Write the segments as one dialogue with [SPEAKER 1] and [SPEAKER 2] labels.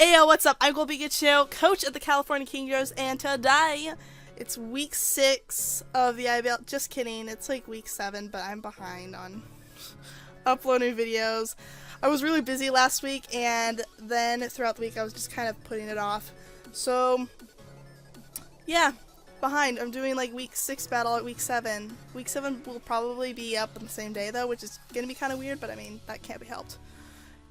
[SPEAKER 1] Heyo, what's up? I'm Pikachu, coach at the California Kingdras, and today it's week 6 of the IBL. Just kidding, it's like week 7, but I'm behind on uploading videos. I was really busy last week, and then throughout the week I was just kind of putting it off. So, yeah, behind. I'm doing like week 6 battle at week 7. Week 7 will probably be up on the same day though, which is gonna be kind of weird, but I mean, that can't be helped.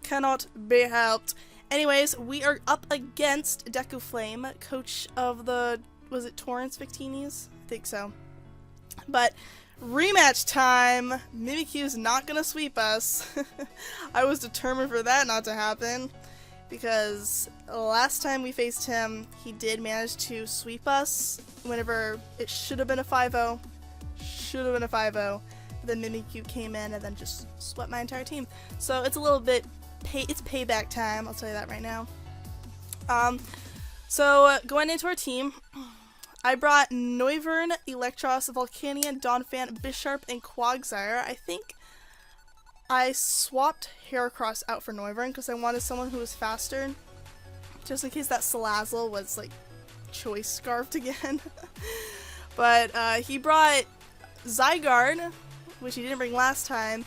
[SPEAKER 1] Cannot be helped. Anyways, we are up against DekuFlame, coach of the, was it Torrance Victinis? I think so. But, rematch time! Mimikyu's not gonna sweep us. I was determined for that not to happen, because last time we faced him, he did manage to sweep us whenever it should have been a 5-0. Should have been a 5-0. Then Mimikyu came in and then just swept my entire team. So it's a little bit it's payback time, I'll tell you that right now. Going into our team, I brought Noivern, Electros, Volcanion, Donphan, Bisharp, and Quagsire. I think I swapped Heracross out for Noivern because I wanted someone who was faster, just in case that Salazzle was like choice scarfed again. But he brought Zygarde, which he didn't bring last time,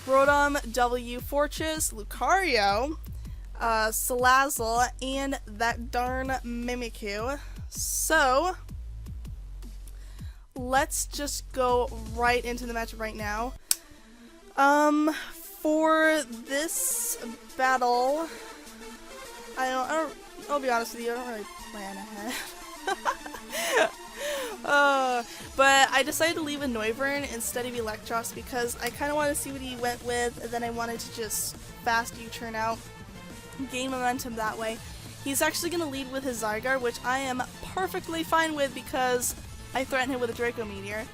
[SPEAKER 1] Rotom, W, Fortress, Lucario, Salazzle, and that darn Mimikyu. So, let's just go right into the match right now. For this battle, I'll be honest with you, I don't really plan ahead. But I decided to leave a Noivern instead of Electros because I kind of wanted to see what he went with, and then I wanted to just fast U-turn out, gain momentum that way. He's actually going to lead with his Zygarde, which I am perfectly fine with because I threatened him with a Draco Meteor.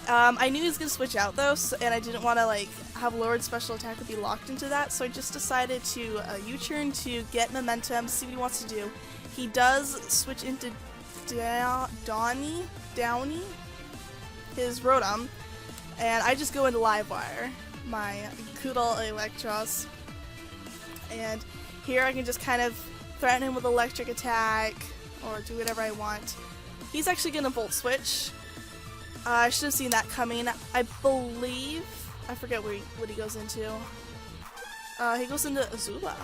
[SPEAKER 1] I knew he was going to switch out though, and I didn't want to like have lowered special attack to be locked into that, so I just decided to U-turn to get momentum, see what he wants to do. He does switch into Downy, his Rotom, and I just go into Livewire, my good old Electros, and here I can just kind of threaten him with electric attack, or do whatever I want. He's actually gonna Volt Switch. I should have seen that coming. I believe, I forget what he goes into. He goes into Azula.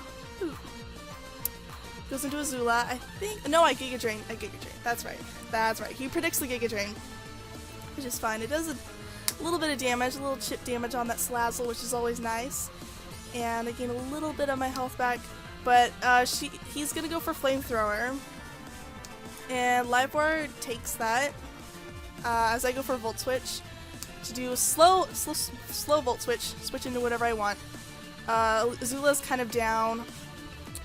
[SPEAKER 1] Ooh. Goes into Azula, I think. No, I Giga Drain. That's right. That's right. He predicts the Giga Drain, which is fine. It does a little bit of damage, a little chip damage on that Salazzle, which is always nice. And I gain a little bit of my health back. But he's gonna go for Flamethrower, and Livewire takes that. As I go for Volt Switch to do a slow Volt switch into whatever I want. Azula's kind of down.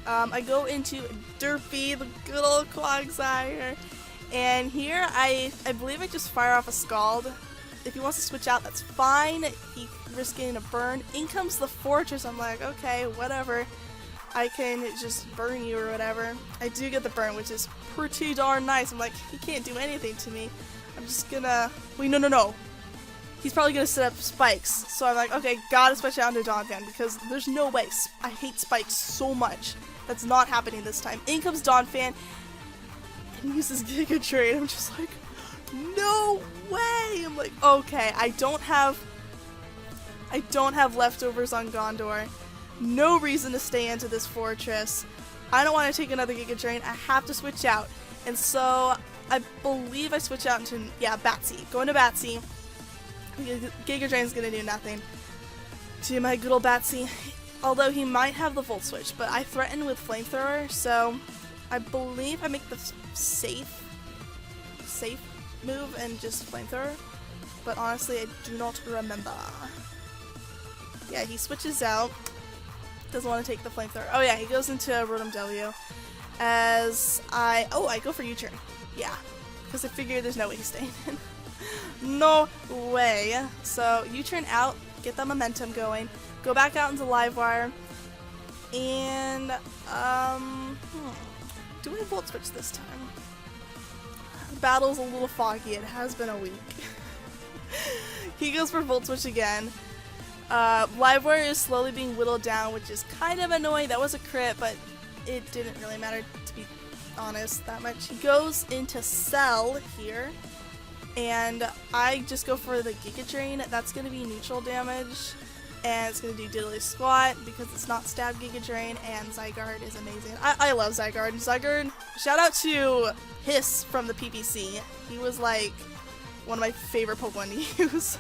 [SPEAKER 1] I go into Derpy, the good old Quagsire, and here I believe I just fire off a Scald. If he wants to switch out, that's fine. He risks getting a burn. In comes the Fortress. I'm like, okay, whatever. I can just burn you or whatever. I do get the burn, which is pretty darn nice. I'm like, he can't do anything to me. I'm just gonna... Wait, no. He's probably gonna set up spikes. So I'm like, okay, gotta switch out into Donphan because there's no way. I hate spikes so much. That's not happening this time. In comes Donphan and uses Giga Drain. I'm just like, no way! I'm like, okay, I don't have leftovers on Gondor. No reason to stay into this Fortress. I don't want to take another Giga Drain. I have to switch out. And so I believe I switch out into, yeah, Batsy. Going to Batsy. Giga Drain's gonna do nothing to my good old Batsy. Although he might have the Volt Switch, but I threaten with Flamethrower, so I believe I make the safe move and just Flamethrower. But honestly, I do not remember. Yeah, he switches out. Doesn't want to take the Flamethrower. Oh yeah, he goes into Rotom W. As I go for U-turn. Yeah, because I figure there's no way he's staying in. No way. So U-turn out, get that momentum going. Go back out into Livewire, and do I Volt Switch this time? The battle's a little foggy. It has been a week. He goes for Volt Switch again. Livewire is slowly being whittled down, which is kind of annoying. That was a crit, but it didn't really matter, to be honest, that much. He goes into Cell here, and I just go for the Giga Drain. That's going to be neutral damage, and it's going to do Diddly Squat because it's not stab Giga Drain, and Zygarde is amazing. I love Zygarde. Zygarde, shout out to Hiss from the PPC. He was like one of my favorite Pokemon to use.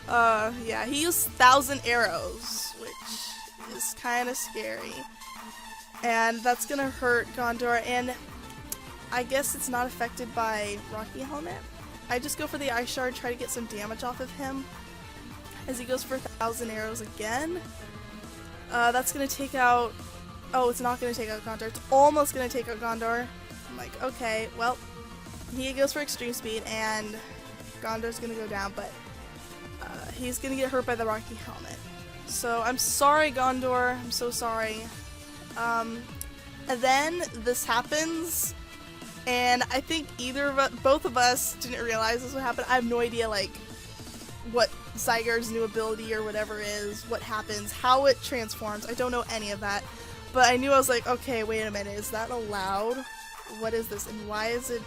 [SPEAKER 1] Yeah, he used 1,000 arrows, which is kind of scary. And that's gonna hurt Gondor, and I guess it's not affected by Rocky Helmet. I just go for the Ice Shard, try to get some damage off of him as he goes for 1,000 arrows again. That's gonna take out... Oh, it's not gonna take out Gondor. It's almost gonna take out Gondor. I'm like, okay, well, he goes for Extreme Speed, and Gondor's gonna go down, but he's gonna get hurt by the Rocky Helmet. So I'm sorry, Gondor. I'm so sorry. And then this happens, and I think both of us didn't realize this would happen. I have no idea, like, what Zygarde's new ability or whatever is, what happens, how it transforms. I don't know any of that, but I knew, I was like, okay, wait a minute, is that allowed? What is this, and why is it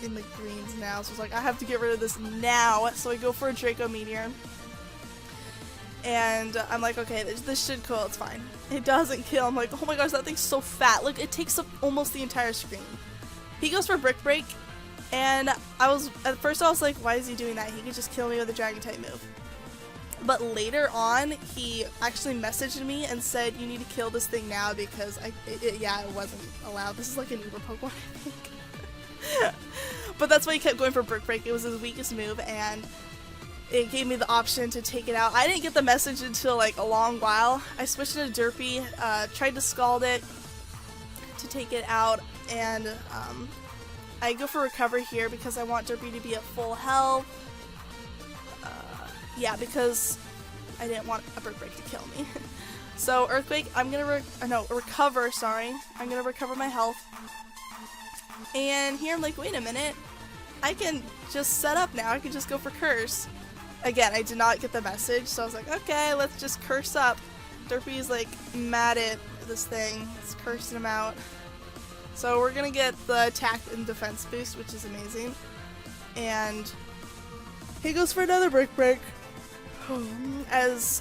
[SPEAKER 1] in the greens now? So I was like, I have to get rid of this now. So I go for a Draco Meteor. And I'm like, okay, this should kill, it's fine. It doesn't kill. I'm like, oh my gosh, that thing's so fat. Look, it takes up almost the entire screen. He goes for Brick Break, and at first I was like, why is he doing that? He could just kill me with a Dragon type move. But later on, he actually messaged me and said, you need to kill this thing now because it wasn't allowed. This is like an Uber Pokemon, I think. But that's why he kept going for Brick Break. It was his weakest move, and it gave me the option to take it out. I didn't get the message until like a long while. I switched into Derpy, tried to Scald it to take it out, and I go for Recover here because I want Derpy to be at full health. Yeah, because I didn't want a Brick Break to kill me. So Earthquake, I'm gonna Recover, sorry. I'm gonna recover my health. And here I'm like, wait a minute. I can just set up now. I can just go for Curse. Again, I did not get the message, so I was like, okay, let's just curse up. Derpy's like mad at this thing. It's cursing him out. So we're gonna get the attack and defense boost, which is amazing. And he goes for another Brick Break. As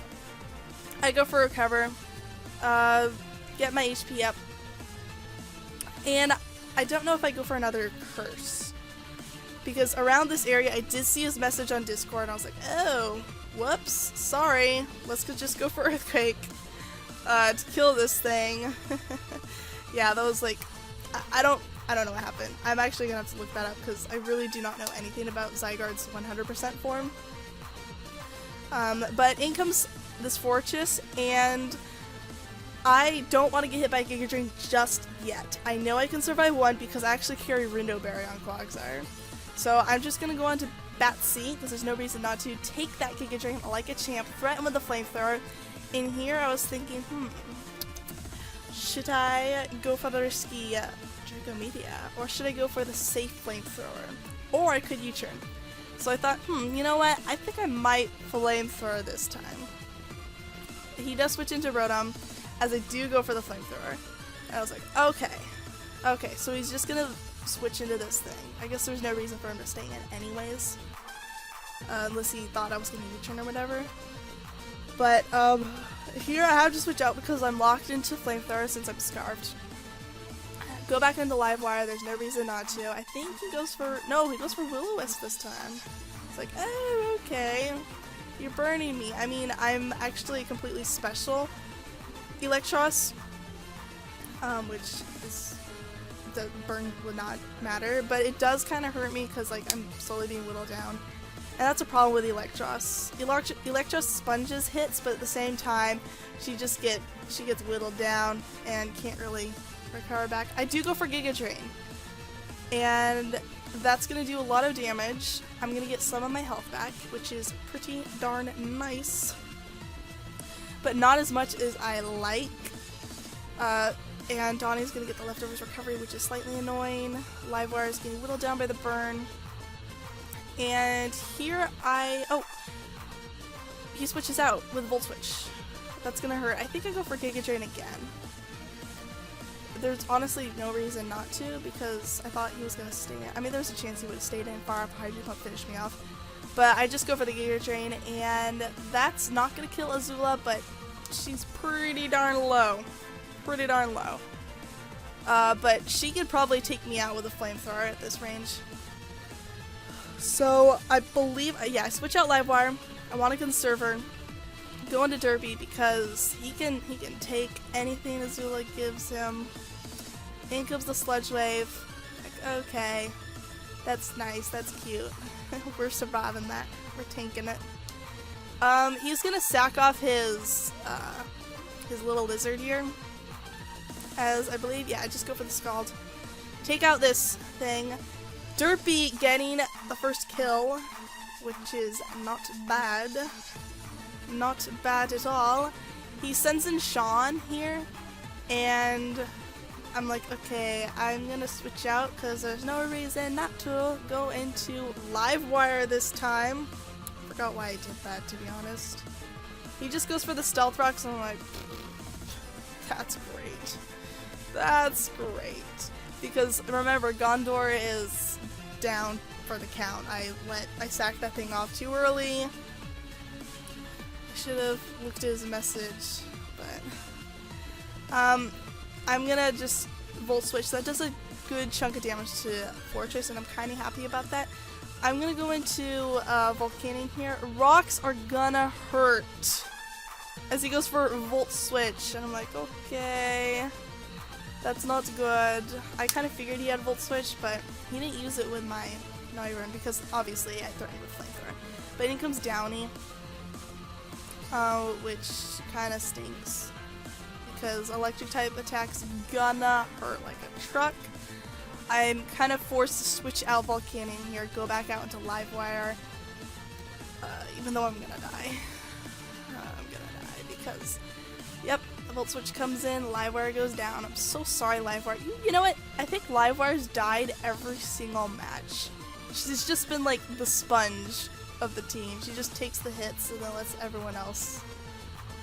[SPEAKER 1] I go for Recover, get my HP up. And I don't know if I go for another Curse. Because around this area, I did see his message on Discord, and I was like, oh, whoops, sorry. Let's just go for Earthquake to kill this thing. Yeah, that was like, I don't know what happened. I'm actually gonna have to look that up because I really do not know anything about Zygarde's 100% form. But in comes this Fortress, and I don't want to get hit by Giga Drain just yet. I know I can survive one because I actually carry Rindo Berry on Quagsire. So I'm just going to go on to Bat C, because there's no reason not to. Take that Giga Drain like a champ, threaten with the Flamethrower. In here I was thinking, should I go for the risky Draco Meteor, or should I go for the safe Flamethrower? Or I could U-turn. So I thought, you know what, I think I might Flamethrower this time. He does switch into Rotom, as I do go for the Flamethrower. And I was like, okay, so he's just going to switch into this thing. I guess there's no reason for him to stay in anyways. Unless he thought I was going to U-turn or whatever. But, here I have to switch out because I'm locked into Flamethrower since I'm Scarfed. Go back into Livewire, there's no reason not to. I think he goes for... No, he goes for Will-O-Wisp this time. It's like, oh, okay. You're burning me. I mean, I'm actually completely special Electros, which is... the burn would not matter, but it does kind of hurt me because like I'm slowly being whittled down, and that's a problem with Electros. Electros sponges hits, but at the same time she gets whittled down and can't really recover back. I do go for Giga Drain, and that's gonna do a lot of damage. I'm gonna get some of my health back, which is pretty darn nice, but not as much as I like. And Donnie's gonna get the Leftovers Recovery, which is slightly annoying. Livewire is getting whittled down by the burn. And here he switches out with Volt Switch. That's gonna hurt. I think I go for Giga Drain again. there's honestly no reason not to, because I thought he was going to stay in. I mean, there's a chance he would have stayed in far up high to finish me off. But I just go for the Gator Drain, and that's not going to kill Azula, but she's pretty darn low. Pretty darn low. But she could probably take me out with a flamethrower at this range. So I believe, yeah, I switch out Livewire. I want to conserve her. Go into Derpy because he can take anything Azula gives him. In comes the Sludge Wave. Like, okay, that's nice. That's cute. We're surviving that. We're tanking it. He's gonna sack off his little lizard here. As I believe, yeah, I just go for the Scald. Take out this thing. Derpy getting the first kill, which is not bad. Not bad at all. He sends in Sean here, and I'm like, okay, I'm gonna switch out because there's no reason not to go into Livewire this time. Forgot why I did that, to be honest. He just goes for the Stealth Rocks, and I'm like, that's great. That's great. Because remember, Gondor is down for the count. I sacked that thing off too early. Should have looked at his message, but I'm gonna just Volt Switch. That does a good chunk of damage to Fortress, and I'm kind of happy about that. I'm gonna go into Volcanion here. Rocks are gonna hurt as he goes for Volt Switch, and I'm like, okay, that's not good. I kind of figured he had Volt Switch, but he didn't use it with my Noivern because obviously I threatened with Flamethrower. But in comes Downy. Which kind of stinks because electric type attacks gonna hurt like a truck. I'm kind of forced to switch out Volcanion here, go back out into Livewire, even though I'm gonna die. I'm gonna die because, yep, the Volt Switch comes in, Livewire goes down. I'm so sorry, Livewire. You know what? I think Livewire's died every single match. She's just been like the sponge of the team. She just takes the hits and then lets everyone else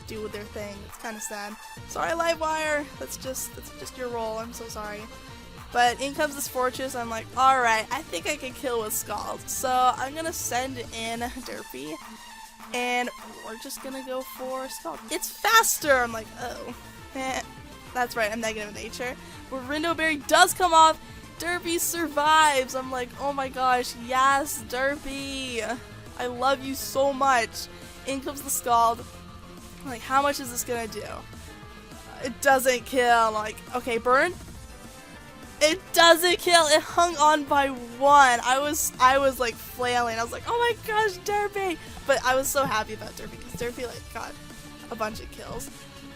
[SPEAKER 1] do their thing. It's kind of sad. Sorry, Livewire. That's just your role. I'm so sorry. But in comes this Fortress. I'm like, alright, I think I can kill with Scald. So I'm gonna send in Derpy, and we're just gonna go for Scald. It's faster! I'm like, oh. That's right, I'm negative in nature. But Rindo Berry does come off. Derpy survives. I'm like, oh my gosh, yes, Derpy. I love you so much. In comes the Scald. I'm like, how much is this gonna do? It doesn't kill. I'm like, okay, burn. It doesn't kill. It hung on by one. I was like flailing. I was like, oh my gosh, Derpy. But I was so happy about Derpy because Derpy like got a bunch of kills.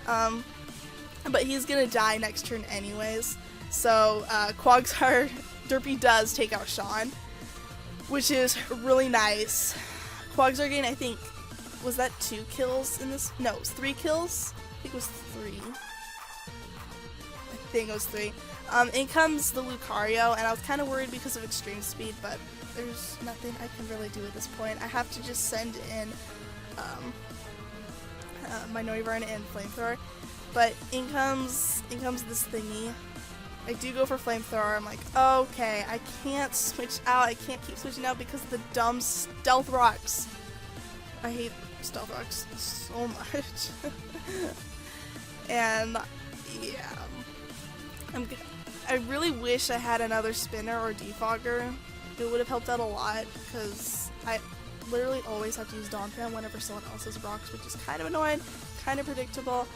[SPEAKER 1] But he's gonna die next turn anyways. So Quagsire, Derpy does take out Sean, which is really nice. Quagsire gained, I think, was that 2 kills in this? No, it was 3 kills. I think it was 3. I think it was 3. In comes the Lucario, and I was kind of worried because of extreme speed, but there's nothing I can really do at this point. I have to just send in my Noivern and Flamethrower. But in comes this thingy. I do go for Flamethrower. I'm like, okay, I can't switch out. I can't keep switching out because of the dumb Stealth Rocks. I hate Stealth Rocks so much. And yeah, I really wish I had another spinner or defogger. It would have helped out a lot because I literally always have to use Donphan whenever someone else has rocks, which is kind of annoying, kind of predictable.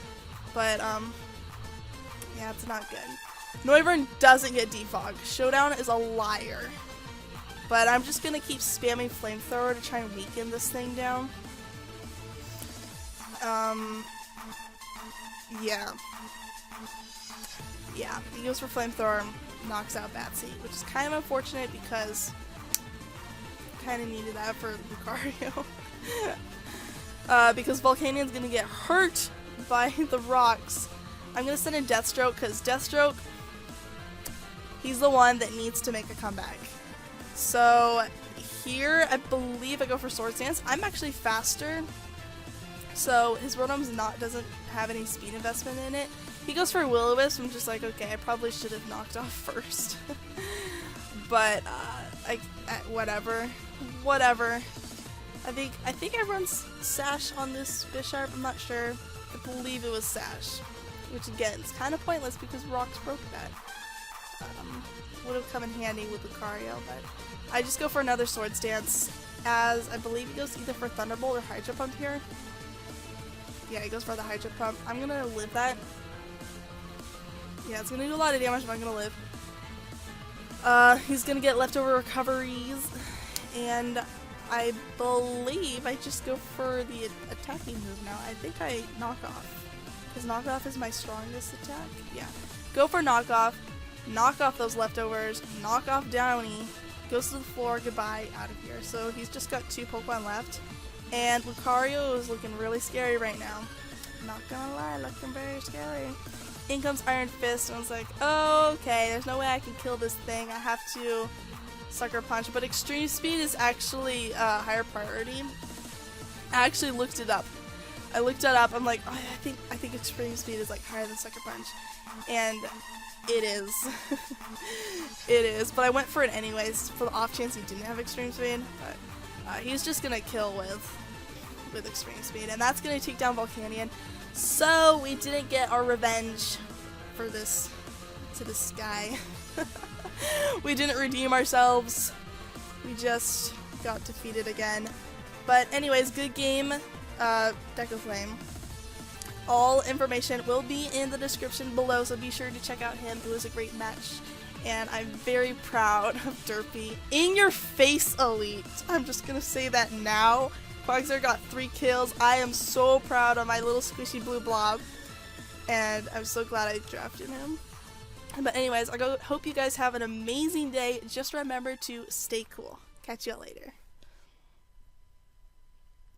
[SPEAKER 1] But yeah, it's not good. Noivern doesn't get defog. Showdown is a liar. But I'm just gonna keep spamming Flamethrower to try and weaken this thing down. Yeah. Yeah, he goes for Flamethrower, knocks out Batsy, which is kind of unfortunate because I kind of needed that for Lucario. Because Volcanion's gonna get hurt by the rocks. I'm gonna send in Deathstroke because Deathstroke, he's the one that needs to make a comeback. So here, I believe I go for Sword Stance. I'm actually faster, so his Rotom's doesn't have any speed investment in it. He goes for Will-O-Wisp. I'm just like, okay, I probably should have knocked off first. But whatever. I think I run Sash on this Bisharp. I'm not sure. I believe it was Sash, which again is kind of pointless because Rocks broke that. Would have come in handy with Lucario, but I just go for another Swords Dance, as I believe he goes either for Thunderbolt or Hydro Pump here. Yeah, he goes for the Hydro Pump. I'm gonna live that. Yeah, it's gonna do a lot of damage, but I'm gonna live. He's gonna get leftover recoveries, and I believe I just go for the attacking move now. I think I knock off, because knock off is my strongest attack. Yeah, go for knock off those leftovers, knock off Downy, goes to the floor, goodbye, out of here. So he's just got 2 Pokemon left, and Lucario is looking really scary right now. Not gonna lie, looking very scary. In comes Iron Fist, and I was like, oh, okay, there's no way I can kill this thing. I have to Sucker Punch, but Extreme Speed is actually higher priority. I actually looked it up. I'm like, oh, I think Extreme Speed is like higher than Sucker Punch, and it is. It is, but I went for it anyways for the off chance he didn't have Extreme Speed. But he's just gonna kill with Extreme Speed, and that's gonna take down Volcanion. So we didn't get our revenge for this to this guy. We didn't redeem ourselves. We just got defeated again. But anyways, good game, DekuFlame. All information will be in the description below, so be sure to check out him. It was a great match, and I'm very proud of Derpy. In your face, Elite. I'm just gonna say that now. Quagsire got 3 kills. I am so proud of my little squishy blue blob, and I'm so glad I drafted him. But anyways, hope you guys have an amazing day. Just remember to stay cool. Catch you all later.